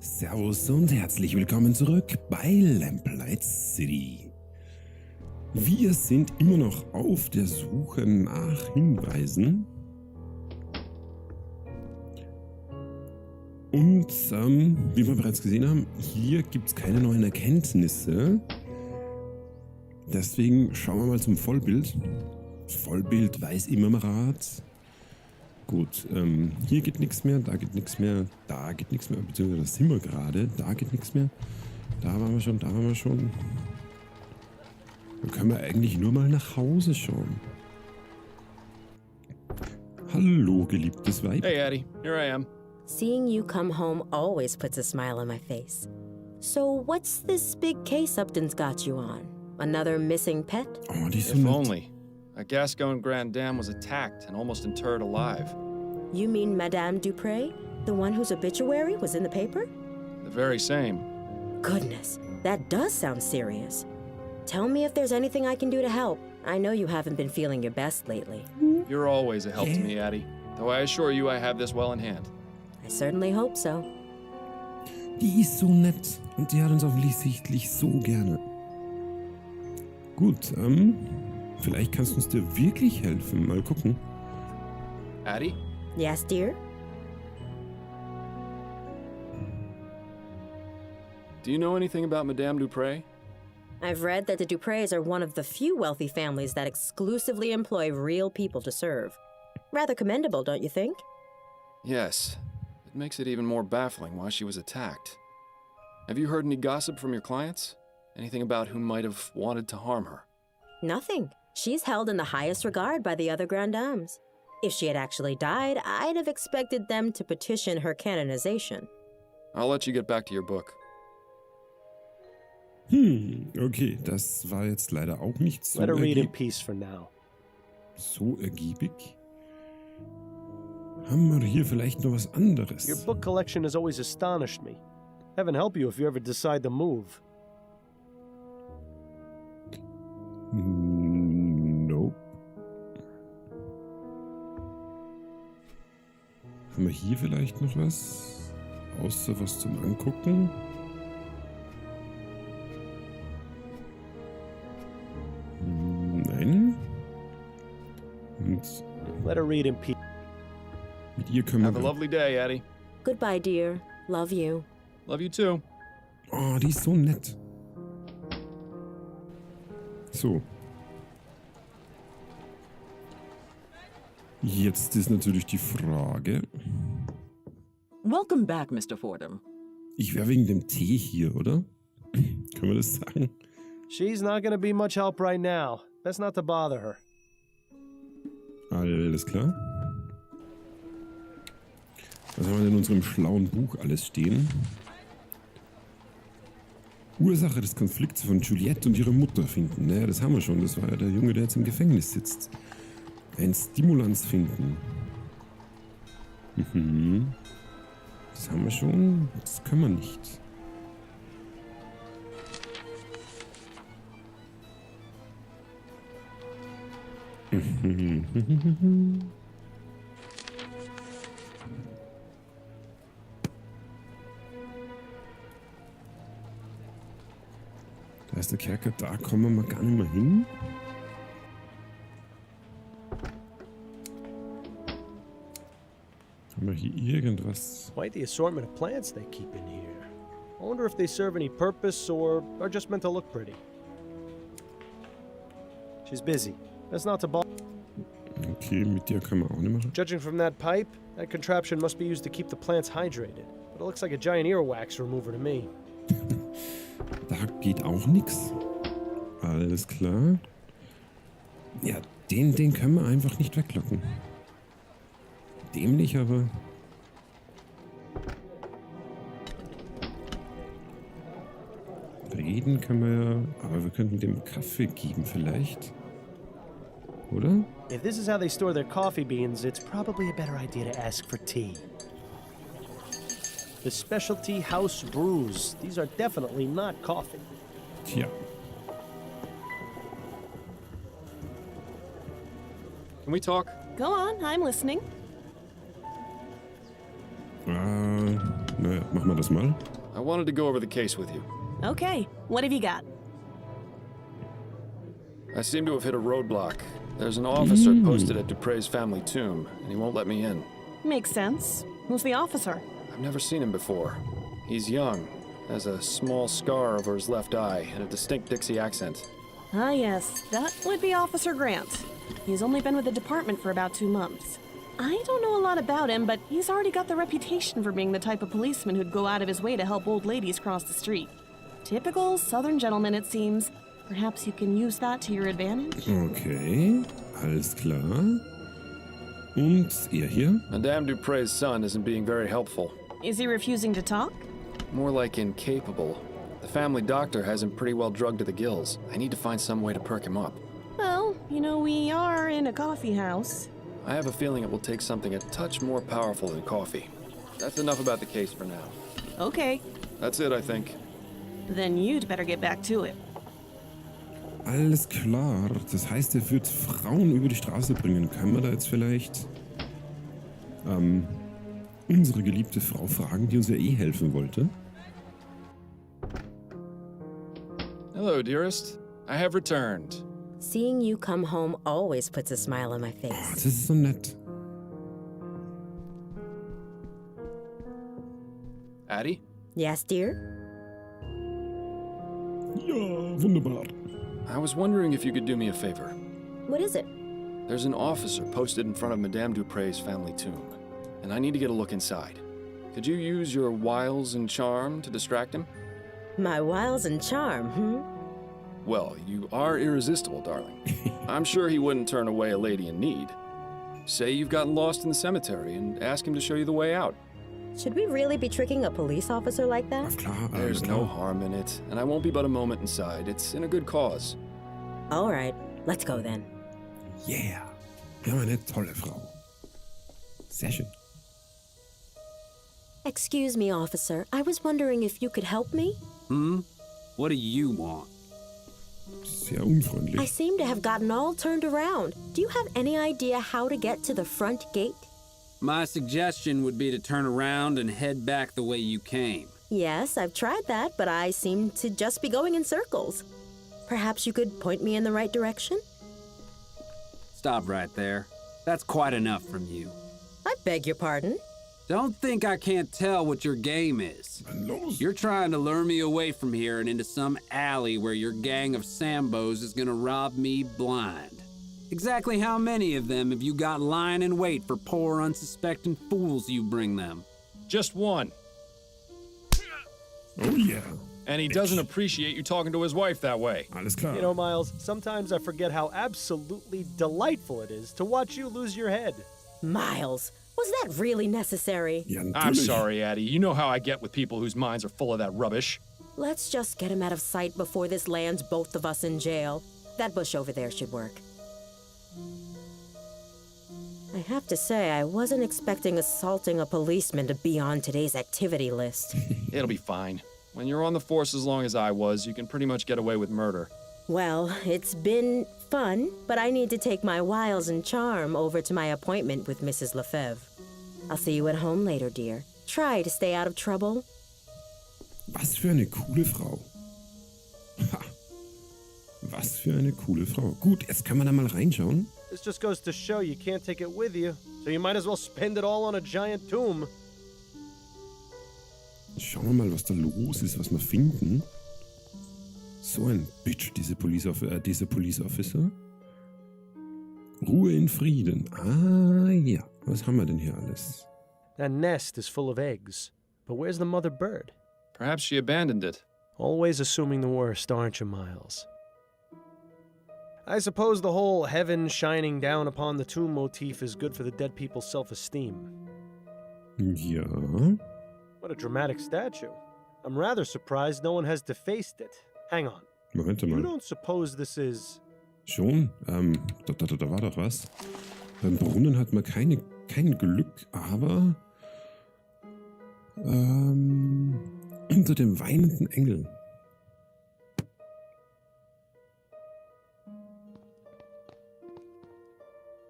Servus und herzlich willkommen zurück bei Lamplight City. Wir sind immer noch auf der Suche nach Hinweisen. Und wie wir bereits gesehen haben, hier gibt es keine neuen Erkenntnisse. Deswegen schauen wir mal zum Vollbild. Das Vollbild weiß immer mal Rat. Gut, hier geht nichts mehr, da geht nichts mehr, da geht nichts mehr, beziehungsweise das sind wir gerade, da geht nichts mehr. Da waren wir schon, da waren wir schon. Dann können wir eigentlich nur mal nach Hause schauen. Hallo, geliebtes Weib. Hey, Addie. Here I am. Seeing you come home always puts a smile on my face. So what's this big case Upton's got you on? Another missing pet? Oh, die ist so If nett. only. A Gascon Grand Dame was attacked and almost interred alive. You mean Madame Dupré? The one whose obituary was in the paper? The very same. Goodness, that does sound serious. Tell me if there's anything I can do to help. I know you haven't been feeling your best lately. You're always a help to me, Addie. Though I assure you I have this well in hand. I certainly hope so. Die ist so nett und die hat uns offensichtlich so gerne. Gut, vielleicht kannst du uns dir wirklich helfen. Mal gucken. Addie? Yes, dear? Do you know anything about Madame Dupré? I've read that the Duprés are one of the few wealthy families that exclusively employ real people to serve. Rather commendable, don't you think? Yes. It makes it even more baffling why she was attacked. Have you heard any gossip from your clients? Anything about who might have wanted to harm her? Nothing. She's held in the highest regard by the other Grand Dames. If she had actually died, I'd have expected them to petition her canonization. I'll let you get back to your book. Okay, das war jetzt leider auch nicht so Let her read in peace for now. so ergiebig. Haben wir hier vielleicht noch was anderes? Your book collection has always astonished me. Heaven help you if you ever decide to move. Nope. Haben wir hier vielleicht noch was? Außer was zum Angucken? Nein. Und Let her read in peace. mit ihr können Have a wir... lovely day, Addie. Goodbye, dear. Love you. Love you too. Oh, die ist so nett. So. Jetzt ist natürlich die Frage. Welcome back, Mr. Fordham. Ich wäre wegen dem Tee hier, oder? Können wir das sagen? She's not gonna be much help right now. Best not to bother her. Alles klar. Was haben wir denn in unserem schlauen Buch alles stehen? Ursache des Konflikts von Juliette und ihrer Mutter finden. Naja, das haben wir schon. Das war ja der Junge, der jetzt im Gefängnis sitzt. Ein Stimulans finden. Das haben wir schon. Das können wir nicht. Da ist der Kerker, da kommen wir mal gar nicht mehr hin. Haben wir hier irgendwas? Quite the assortment of plants they keep in here. I wonder if they serve any purpose or are just meant to look pretty. She's busy. Best not to bother. Okay, mit dir können wir auch nicht machen. Judging from that pipe, that contraption must be used to keep the plants hydrated. But it looks like a giant earwax remover to me. Da geht auch nichts. Alles klar. Ja, den können wir einfach nicht weglocken. Dämlich, aber... Reden können wir ja... Aber wir könnten dem Kaffee geben vielleicht. Oder? If this is how they store their coffee beans, it's probably a better idea to ask for tea. The specialty house brews. These are definitely not coffee. Tja. Can we talk? Go on, I'm listening. Naja. machen wir das mal. I wanted to go over the case with you. Okay, what have you got? I seem to have hit a roadblock. There's an officer posted at Dupre's family tomb, and he won't let me in. Makes sense. Who's the officer? I've never seen him before. He's young, has a small scar over his left eye, and a distinct Dixie accent. Ah, yes, that would be Officer Grant. He's only been with the department for about 2 months. I don't know a lot about him, but he's already got the reputation for being the type of policeman who'd go out of his way to help old ladies cross the street. Typical Southern gentleman, it seems. Perhaps you can use that to your advantage? Okay, alles klar. Und er hier? Madame Dupre's son isn't being very helpful. Is he refusing to talk? More like incapable. The family doctor has him pretty well drugged to the gills. I need to find some way to perk him up. Well, you know, we are in a coffee house. I have a feeling it will take something a touch more powerful than coffee. That's enough about the case for now. Okay, That's it, I think. then you'd better get back to it. Alles klar. Das heißt, er wird Frauen über die Straße bringen. Kann man da jetzt vielleicht unsere geliebte Frau fragen, die uns ja eh helfen wollte? Hello, dearest. I have returned. Seeing you come home always puts a smile on my Oh, face. das ist so nett. Addie? Yes, dear? Ja, wunderbar. I was wondering if you could do me a favor. What is it? There's an officer posted in front of Madame Dupre's family tomb, and I need to get a look inside. Could you use your wiles and charm to distract him? My wiles and charm, Well, you are irresistible, darling. I'm sure he wouldn't turn away a lady in need. Say you've gotten lost in the cemetery and ask him to show you the way out. Should we really be tricking a police officer like that? Ach klar, There's klar. no harm in it, and I won't be but a moment inside. It's in a good cause. All right, let's go then. Yeah. Wir haben eine tolle Frau. Sehr schön. Excuse me, officer. I was wondering if you could help me? What do you want? Sehr unfreundlich. I seem to have gotten all turned around. Do you have any idea how to get to the front gate? My suggestion would be to turn around and head back the way you came. Yes, I've tried that, but I seem to just be going in circles. Perhaps you could point me in the right direction? Stop right there. That's quite enough from you. I beg your pardon? Don't think I can't tell what your game is. Los. You're trying to lure me away from here and into some alley where your gang of Sambos is gonna rob me blind. Exactly how many of them have you got lying in wait for poor, unsuspecting fools you bring them? Just one. Oh yeah. And he doesn't appreciate you talking to his wife that way. Alles klar. You know, Miles, sometimes I forget how absolutely delightful it is to watch you lose your head. Miles, was that really necessary? Ja, I'm natürlich. sorry, Addie. You know how I get with people whose minds are full of that rubbish. Let's just get him out of sight before this lands both of us in jail. That bush over there should work. I have to say, I wasn't expecting assaulting a policeman to be on today's activity list. It'll be fine. When you're on the force as long as I was, you can pretty much get away with murder. Well, it's been fun, but I need to take my wiles and charm over to my appointment with Mrs. Lefebvre. I'll see you at home later, dear. Try to stay out of trouble. Was für eine coole Frau. Ha. Was für eine coole Frau. Gut, jetzt kann man da mal reinschauen. This just goes to show you can't take it with you, so you might as well spend it all on a giant tomb. Schauen wir mal, was da los ist, was wir finden. So ein Bitch, dieser Police Officer. Ruhe in Frieden. Ah ja, was haben wir denn hier alles? That nest is full of eggs, but where's the mother bird? Perhaps she abandoned it. Always assuming the worst, aren't you, Miles? I suppose the whole heaven shining down upon the tomb motif is good for the dead people's self-esteem. Ja. What a dramatic statue. I'm rather surprised no one has defaced it. Hang on. Moment You mal. don't suppose this is... Schon? Da war doch was. Beim Brunnen hat man kein Glück, aber unter dem weinenden Engel.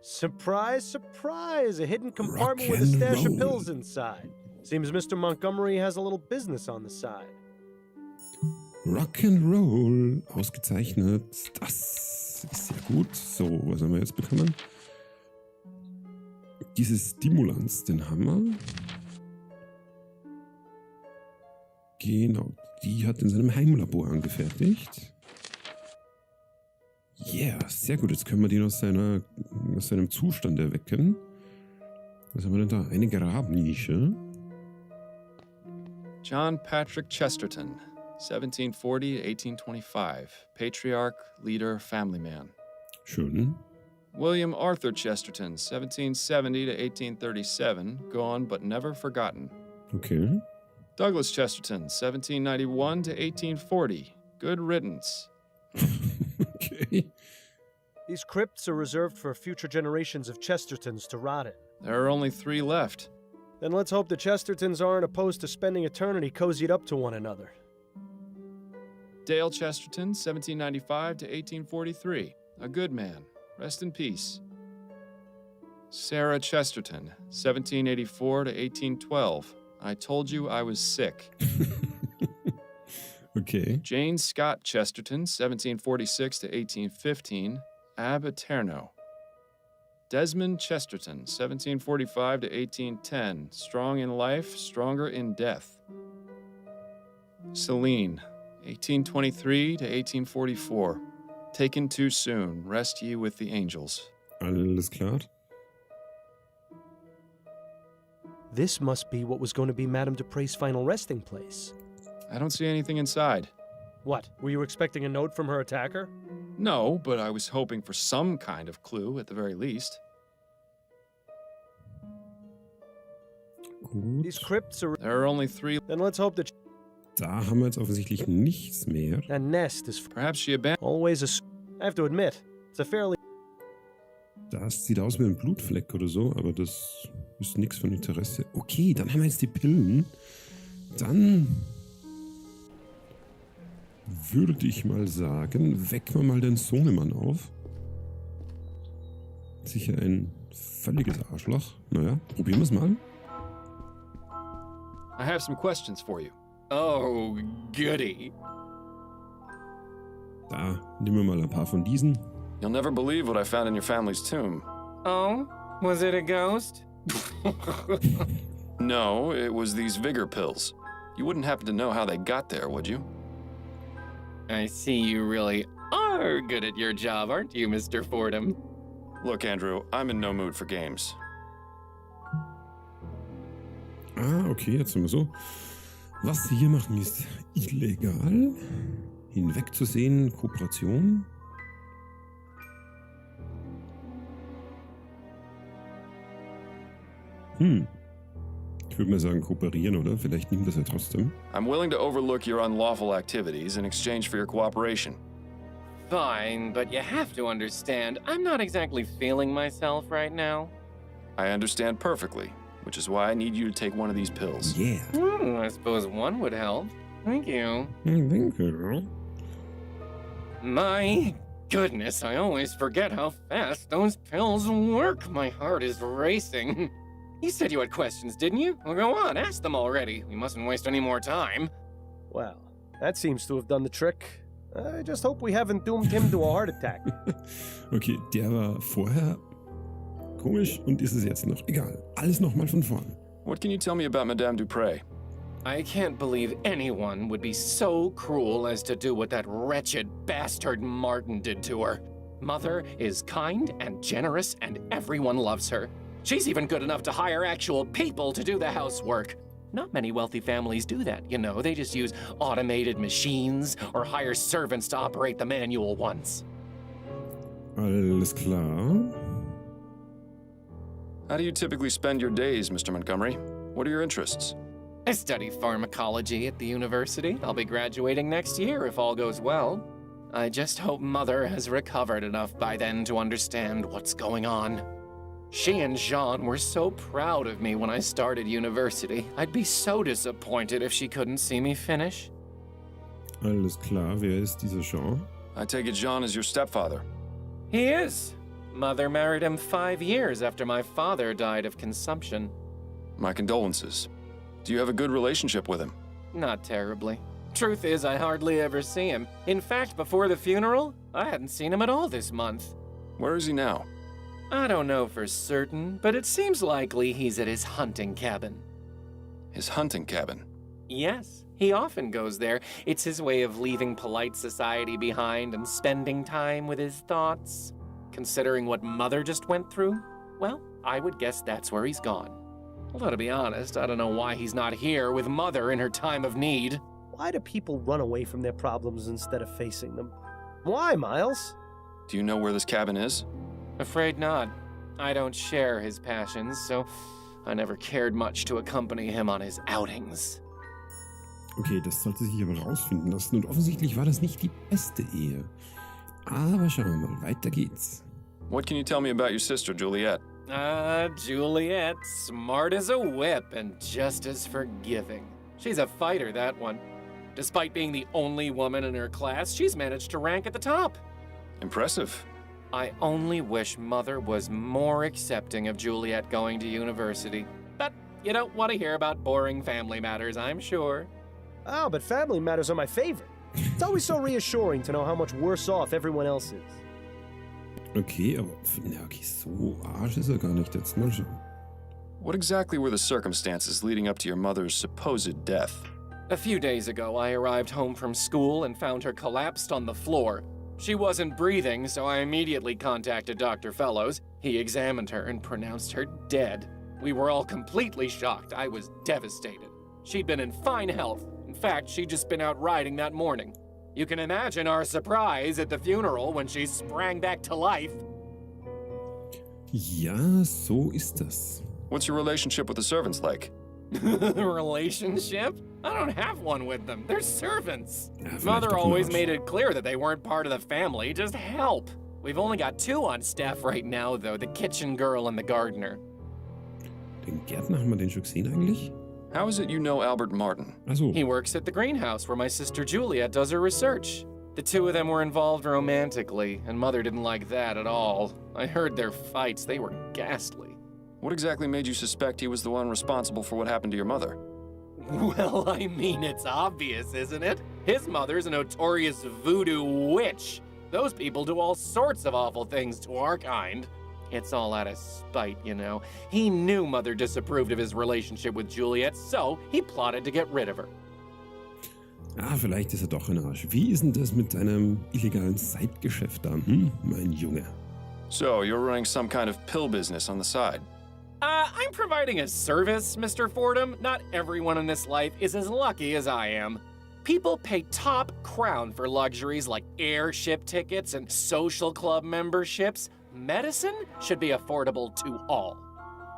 Surprise, surprise! A hidden compartment Rock with a and stash of roll. pills inside. Seems Mr. Montgomery has a little business on the side. Rock'n'Roll. Ausgezeichnet. Das ist sehr gut. So, was haben wir jetzt bekommen? Diese Stimulanz, den haben wir. Genau, die hat in seinem Heimlabor angefertigt. Yeah, sehr gut. Jetzt können wir den aus seinem Zustand erwecken. Was haben wir denn da? Eine Grabnische. John Patrick Chesterton, 1740 to 1825. Patriarch, leader, family man. Schön. William Arthur Chesterton, 1770 to 1837. Gone but never forgotten. Okay. Douglas Chesterton, 1791 to 1840. Good riddance. Okay. These crypts are reserved for future generations of Chestertons to rot in. There are only 3 left. Then let's hope the Chestertons aren't opposed to spending eternity cozied up to one another. Dale Chesterton, 1795 to 1843. A good man. Rest in peace. Sarah Chesterton, 1784 to 1812. I told you I was sick. Okay. Jane Scott Chesterton, 1746 to 1815. Ab Eterno. Desmond Chesterton, 1745 to 1810. Strong in life, stronger in death. Celine, 1823 to 1844. Taken too soon. Rest ye with the angels. Alles klar. This must be what was going to be Madame Dupre's final resting place. I don't see anything inside. What? Were you expecting a note from her attacker? No, but I was hoping for some kind of clue at the very least. Gut. These crypts are... There are only 3. Then let's hope that... Da haben wir jetzt offensichtlich nichts mehr. That nest is Perhaps she abandoned. always a... I have to admit, it's a fairly... Das sieht aus wie ein Blutfleck oder so, aber das ist nichts von Interesse. Okay, dann haben wir jetzt die Pillen. Dann würde ich mal sagen, wecken wir mal den Sohnemann auf. Sicher ein völliges Arschloch. Naja, probieren wir es mal. I have some questions for you. Oh, goody. Da, nehmen wir mal ein paar von diesen. You'll never believe what I found in your family's tomb. Oh? Was it a ghost? No, it was these vigor pills. You wouldn't happen to know how they got there, would you? I see you really are good at your job, aren't you, Mr. Fordham? Look, Andrew, I'm in no mood for games. Ah, okay, jetzt sind wir so. Was sie hier machen, ist illegal. Hinwegzusehen, Kooperation. Ich würde mal sagen, kooperieren, oder? Vielleicht nimmt das ja trotzdem. I'm willing to overlook your unlawful activities in exchange for your cooperation. Fine, but you have to understand, I'm not exactly feeling myself right now. I understand perfectly, which is why I need you to take one of these pills. Yeah. I suppose one would help. Thank you. Thank you. My goodness, I always forget how fast those pills work. My heart is racing. You said you had questions, didn't you? Well, go on, ask them already. We mustn't waste any more time. Well, that seems to have done the trick. I just hope we haven't doomed him to a heart attack. Okay, der war vorher komisch und ist es jetzt noch. Egal, alles nochmal von vorn. What can you tell me about Madame Dupre? I can't believe anyone would be so cruel as to do what that wretched bastard Martin did to her. Mother is kind and generous, and everyone loves her. She's even good enough to hire actual people to do the housework. Not many wealthy families do that, you know. They just use automated machines or hire servants to operate the manual ones. Alles klar. How do you typically spend your days, Mr. Montgomery? What are your interests? I study pharmacology at the university. I'll be graduating next year if all goes well. I just hope Mother has recovered enough by then to understand what's going on. She and Jean were so proud of me when I started university. I'd be so disappointed if she couldn't see me finish. Alles klar, wer ist dieser Jean? I take it Jean is your stepfather. He is. Mother married him 5 years after my father died of consumption. My condolences. Do you have a good relationship with him? Not terribly. Truth is, I hardly ever see him. In fact, before the funeral, I hadn't seen him at all this month. Where is he now? I don't know for certain, but it seems likely he's at his hunting cabin. His hunting cabin? Yes, he often goes there. It's his way of leaving polite society behind and spending time with his thoughts. Considering what Mother just went through, well, I would guess that's where he's gone. Although, to be honest, I don't know why he's not here with Mother in her time of need. Why do people run away from their problems instead of facing them? Why, Miles? Do you know where this cabin is? Afraid not. I don't share his passions, so I never cared much to accompany him on his outings. Okay, das sollte sich aber rausfinden lassen und offensichtlich war das nicht die beste Ehe. Aber schauen wir mal, weiter geht's. What can you tell me about your sister, Juliet? Juliet, smart as a whip and just as forgiving. She's a fighter, that one. Despite being the only woman in her class, she's managed to rank at the top. Impressive. I only wish Mother was more accepting of Juliet going to university. But you don't want to hear about boring family matters, I'm sure. Oh, but family matters are my favorite. It's always so reassuring to know how much worse off everyone else is. Okay, aber okay, so arsch ist er gar nicht. Jetzt mal schauen. What exactly were the circumstances leading up to your mother's supposed death? A few days ago, I arrived home from school and found her collapsed on the floor. She wasn't breathing, so I immediately contacted Dr. Fellows. He examined her and pronounced her dead. We were all completely shocked. I was devastated. She'd been in fine health. In fact, she'd just been out riding that morning. You can imagine our surprise at the funeral when she sprang back to life. Ja, so ist das. What's your relationship with the servants like? Relationship? I don't have one with them. They're servants. Ja, Mother doch always Arsch. made it clear that they weren't part of the family, just help. We've only got 2 on staff right now, though, the kitchen girl and the gardener. Den Gärtner haben wir den schon gesehen eigentlich? How is it you know Albert Martin? Achso. He works at the greenhouse where my sister Juliet does her research. The 2 of them were involved romantically, and Mother didn't like that at all. I heard their fights. They were ghastly. What exactly made you suspect he was the one responsible for what happened to your mother? Well, I mean, it's obvious, isn't it? His mother's a notorious voodoo witch. Those people do all sorts of awful things to our kind. It's all out of spite, you know. He knew Mother disapproved of his relationship with Juliet, so he plotted to get rid of her. Ah, vielleicht ist er doch ein Arsch. Wie ist denn das mit deinem illegalen Zeitgeschäft da, mein Junge? So, you're running some kind of pill business on the side. I'm providing a service, Mr. Fordham. Not everyone in this life is as lucky as I am. People pay top crown for luxuries like airship tickets and social club memberships. Medicine should be affordable to all.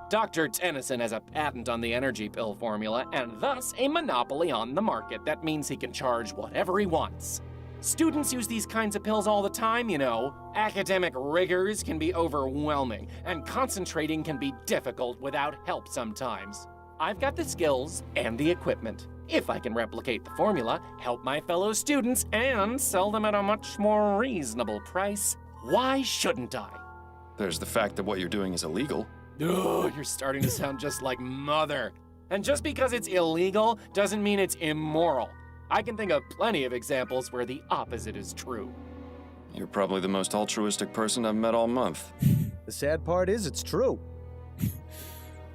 Dr. Tennyson has a patent on the energy pill formula and thus a monopoly on the market. That means he can charge whatever he wants. Students use these kinds of pills all the time, you know. Academic rigors can be overwhelming, and concentrating can be difficult without help sometimes. I've got the skills and the equipment. If I can replicate the formula, help my fellow students, and sell them at a much more reasonable price, why shouldn't I? There's the fact that what you're doing is illegal. Oh, you're starting to sound just like Mother. And just because it's illegal doesn't mean it's immoral. I can think of plenty of examples where the opposite is true. You're probably the most altruistic person I've met all month. The sad part is it's true.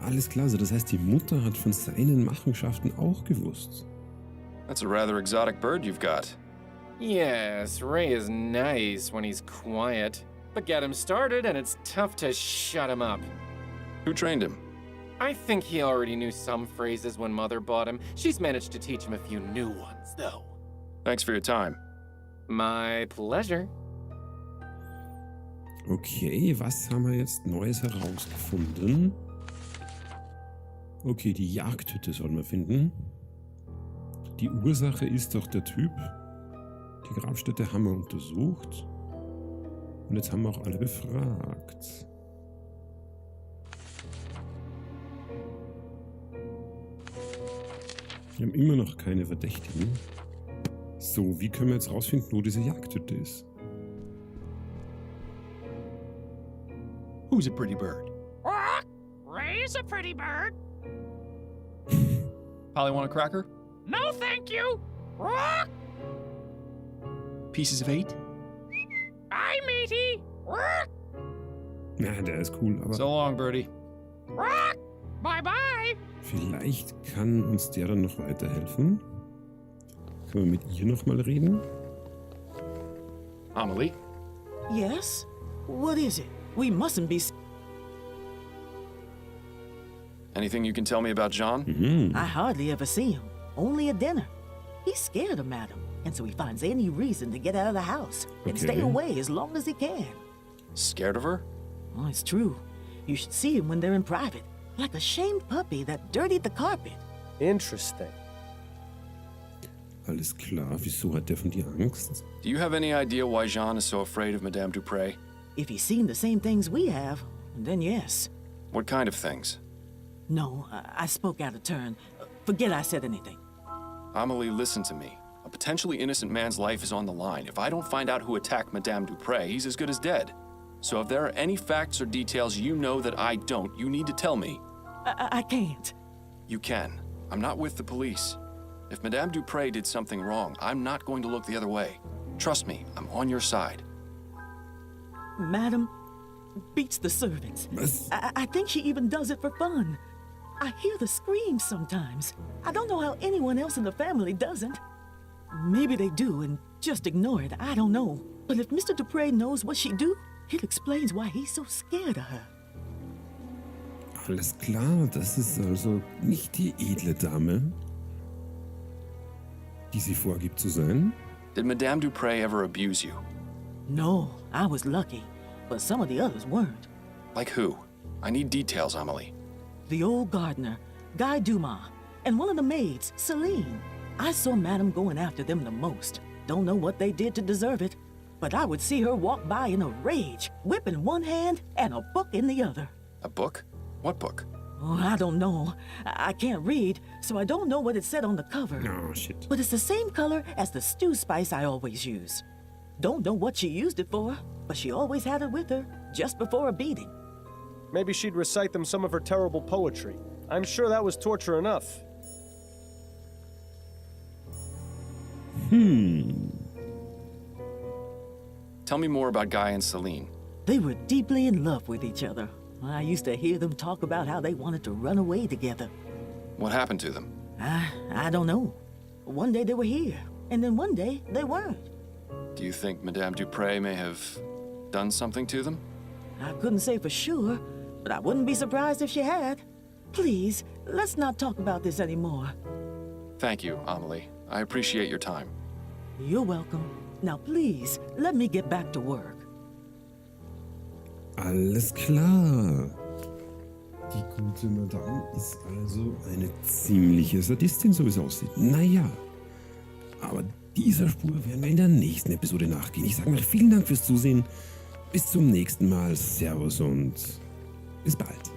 Alles klar, also das heißt, die Mutter hat von seinen Machenschaften auch gewusst. That's a rather exotic bird you've got. Yes, Ray is nice when he's quiet. But get him started and it's tough to shut him up. Who trained him? I think he already knew some phrases when Mother bought him. She's managed to teach him a few new ones, though. Thanks for your time. My pleasure. Okay, was haben wir jetzt Neues herausgefunden? Okay, die Jagdhütte sollen wir finden. Die Ursache ist doch der Typ. Die Grabstätte haben wir untersucht. Und jetzt haben wir auch alle befragt. Wir haben immer noch keine Verdächtigen. So, wie können wir jetzt rausfinden, wo diese Jagdhütte ist? Who's a pretty bird? Ray's a pretty bird. Polly want a cracker? No, thank you. Rock. Pieces of 8? Bye, matey. Rock. Ja, der ist cool, aber So long, Birdie. Rock. Bye-bye. vielleicht kann uns der dann noch weiterhelfen. Können wir mit ihr noch mal reden? Amelie? Yes? What is it? We mustn't be. Anything you can tell me about John? Mhm. I hardly ever see him. Only at dinner. He's scared of Madam, and so he finds any reason to get out of the house and stay Okay. away as long as he can. Scared of her? Oh, it's true. You should see him when they're in private, like a shamed puppy that dirtied the carpet. Interesting. Alles klar, wieso hat der von dir Angst? Do you have any idea why Jean is so afraid of Madame Dupre? If he's seen the same things we have, then yes. What kind of things? No, I spoke out of turn. Forget I said anything. Amelie, listen to me. A potentially innocent man's life is on the line. If I don't find out who attacked Madame Dupre, he's as good as dead. So if there are any facts or details you know that I don't, you need to tell me. I can't. You can. I'm not with the police. If Madame Dupre did something wrong, I'm not going to look the other way. Trust me, I'm on your side. Madam beats the servants. Was? I think she even does it for fun. I hear the screams sometimes. I don't know how anyone else in the family doesn't. Maybe they do and just ignore it. I don't know. But if Mr. Dupre knows what she do, it explains why he's so scared of her. Alles klar, das ist also nicht die edle Dame, die sie vorgibt zu sein. Did Madame Dupre ever abuse you? No, I was lucky, but some of the others weren't. Like who? I need details, Amelie. The old gardener, Guy Dumas, and one of the maids, Celine. I saw Madame going after them the most. Don't know what they did to deserve it, but I would see her walk by in a rage, whip in one hand and a book in the other. A book? What book? Oh, I don't know. I can't read, so I don't know what it said on the cover. Oh, shit. But it's the same color as the stew spice I always use. Don't know what she used it for, but she always had it with her, just before a beating. Maybe she'd recite them some of her terrible poetry. I'm sure that was torture enough. Tell me more about Guy and Celine. They were deeply in love with each other. I used to hear them talk about how they wanted to run away together. What happened to them? I don't know. One day they were here, and then one day they weren't. Do you think Madame Dupre may have done something to them? I couldn't say for sure, but I wouldn't be surprised if she had. Please, let's not talk about this anymore. Thank you, Amelie. I appreciate your time. You're welcome. Now please, let me get back to work. Alles klar. Die gute Madame ist also eine ziemliche Sadistin, so wie es aussieht. Naja, aber dieser Spur werden wir in der nächsten Episode nachgehen. Ich sage mal vielen Dank fürs Zusehen. Bis zum nächsten Mal. Servus und bis bald.